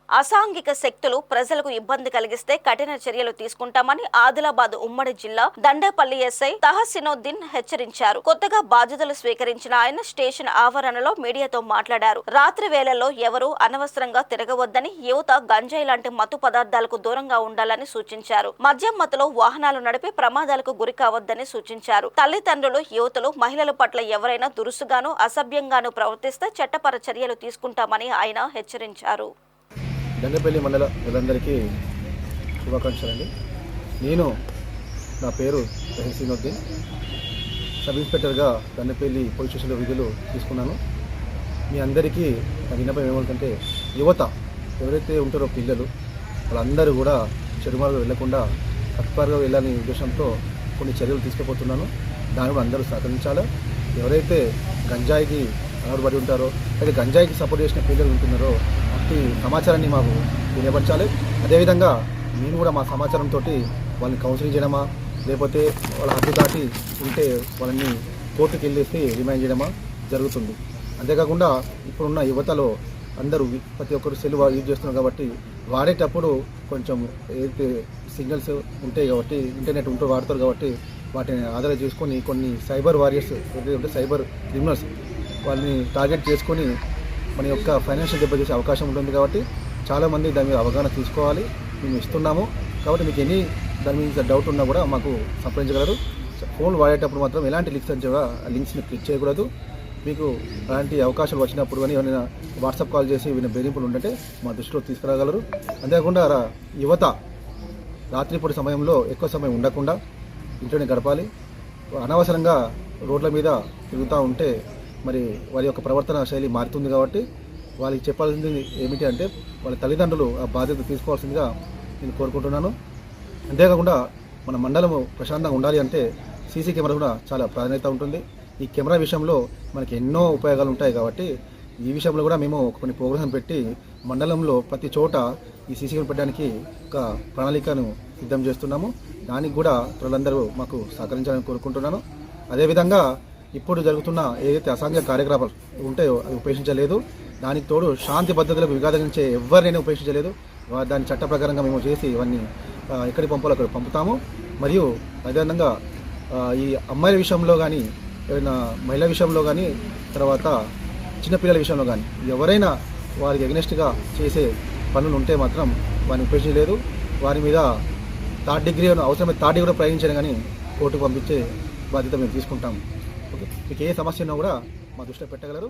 అసాంఘిక శక్తులు ప్రజలకు ఇబ్బంది కలిగిస్తే కఠిన చర్యలు తీసుకుంటామని ఆదిలాబాద్ ఉమ్మడి జిల్లా దండేపల్లి ఎస్ఐ తహసినోద్దీన్ హెచ్చరించారు. కొత్తగా బాధ్యతలు స్వీకరించిన ఆయన స్టేషన్ ఆవరణలో మీడియాతో మాట్లాడారు. రాత్రి వేళల్లో ఎవరూ అనవసరంగా తిరగవద్దని, యువత గంజాయి లాంటి మత్తు పదార్థాలకు దూరంగా ఉండాలని సూచించారు. మద్యం మత్తులో వాహనాలు నడిపి ప్రమాదాలకు గురి కావద్దని సూచించారు. తల్లిదండ్రులు, యువతులు, మహిళల పట్ల ఎవరైనా దురుసుగాను, అసభ్యంగాను ప్రవర్తిస్తే చట్టపర చర్యలు తీసుకుంటామని ఆయన హెచ్చరించారు. దండేపల్లి మండల ప్రజలందరికీ శుభాకాంక్షలు అండి. నా పేరు తహసినోద్దీన్, సబ్ ఇన్స్పెక్టర్గా దండేపల్లి పోలీస్ స్టేషన్లో విధులు తీసుకున్నాను. మీ అందరికీ నా విన్నపం ఏమవుతుందంటే, యువత ఎవరైతే ఉంటారో పిల్లలు వాళ్ళందరూ కూడా చెడు మార్గం వెళ్లకుండా తత్పరగా వెళ్ళాలని ఉద్దేశంతో కొన్ని చర్యలు తీసుకుపోతున్నాను. దాని కూడా అందరూ సహకరించాలి. ఎవరైతే గంజాయికి అలవాటు ఉంటారో, అయితే గంజాయికి సపోర్ట్ చేసిన పిల్లలు ఉంటున్నారో అట్టి సమాచారాన్ని మాకు తెలియపరచాలి. అదేవిధంగా నేను కూడా మా సమాచారంతో వాళ్ళని కౌన్సిలింగ్ చేయడమా, లేకపోతే వాళ్ళ హద్దు దాటి ఉంటే వాళ్ళని కోర్టుకు వెళ్ళేసి రిమైండ్ చేయడమా జరుగుతుంది. అంతేకాకుండా ఇప్పుడున్న యువతలో అందరూ ప్రతి ఒక్కరు సెల్ యూజ్ చేస్తున్నారు కాబట్టి వాడేటప్పుడు కొంచెం ఏదైతే సిగ్నల్స్ ఉంటాయి కాబట్టి, ఇంటర్నెట్ ఉంటూ వాడతారు కాబట్టి వాటిని ఆధారం చేసుకొని కొన్ని సైబర్ వారియర్స్ ఏదైతే సైబర్ క్రిమినల్స్ వాళ్ళని టార్గెట్ చేసుకొని మన యొక్క ఫైనాన్షియల్ దెబ్బతీసే అవకాశం ఉంటుంది. కాబట్టి చాలామంది దాని మీద అవగాహన తీసుకోవాలి. మేము ఇస్తున్నాము కాబట్టి మీకు ఎన్ని దాని మీద డౌట్ ఉన్నా కూడా మాకు సంప్రదించగలరు. ఫోన్ వాడేటప్పుడు మాత్రం ఎలాంటి లింక్స్ని క్లిక్ చేయకూడదు. మీకు అలాంటి అవకాశాలు వచ్చినప్పుడు కానీ ఏమైనా వాట్సాప్ కాల్ చేసి ఏమైనా బెదిరింపులు ఉంటే మా దృష్టిలో తీసుకురాగలరు. అంతేకాకుండా యువత రాత్రిపూట సమయంలో ఎక్కువ సమయం ఉండకుండా ఇంట్లోనే గడపాలి. అనవసరంగా రోడ్ల మీద తిరుగుతూ ఉంటే మరి వారి యొక్క ప్రవర్తన శైలి మారుతుంది. కాబట్టి వాళ్ళకి చెప్పాల్సింది ఏమిటి అంటే, వాళ్ళ తల్లిదండ్రులు ఆ బాధ్యత తీసుకోవాల్సిందిగా నేను కోరుకుంటున్నాను. అంతేకాకుండా మన మండలము ప్రశాంతంగా ఉండాలి అంటే సీసీ కెమెరా కూడా చాలా ప్రాధాన్యత ఉంటుంది. ఈ కెమెరా విషయంలో మనకి ఎన్నో ఉపయోగాలు ఉంటాయి. కాబట్టి ఈ విషయంలో కూడా మేము కొన్ని ప్రోగ్రాం పెట్టి మండలంలో ప్రతి చోట ఈ సీసీ కెమెరా పెట్టడానికి ఒక ప్రణాళికను సిద్ధం చేస్తున్నాము. దానికి కూడా ప్రజలందరూ మాకు సహకరించాలని కోరుకుంటున్నాను. అదేవిధంగా ఇప్పుడు జరుగుతున్న ఏదైతే అసాంఘిక కార్యకలాపాలు ఉంటాయో అవి ఉపేక్షించలేదు. దానికి తోడు శాంతి భద్రతలకు విఘాతించే ఎవరినైనా ఉపేక్షించలేదు. దాని చట్ట ప్రకారంగా మేము చేసి ఇవన్నీ ఎక్కడికి పంపాలో అక్కడ పంపుతాము. మరియు అదేవిధంగా ఈ అమ్మాయిల విషయంలో కానీ, ఏదైనా మహిళల విషయంలో కానీ, తర్వాత చిన్నపిల్లల విషయంలో కానీ ఎవరైనా వారికి ఎగ్నెస్ట్గా చేసే పనులు ఉంటే మాత్రం వారిని ఉపేక్షించలేదు. వారి మీద థర్డ్ డిగ్రీ అవసరమైతే థర్డ్ డిగ్రీ ప్రయోగించాను కానీ కోర్టుకు పంపించే బాధ్యత మేము తీసుకుంటాము. ఓకే, మీకు ఏ సమస్య ఉన్నా కూడా మా దృష్టిలో పెట్టగలరు.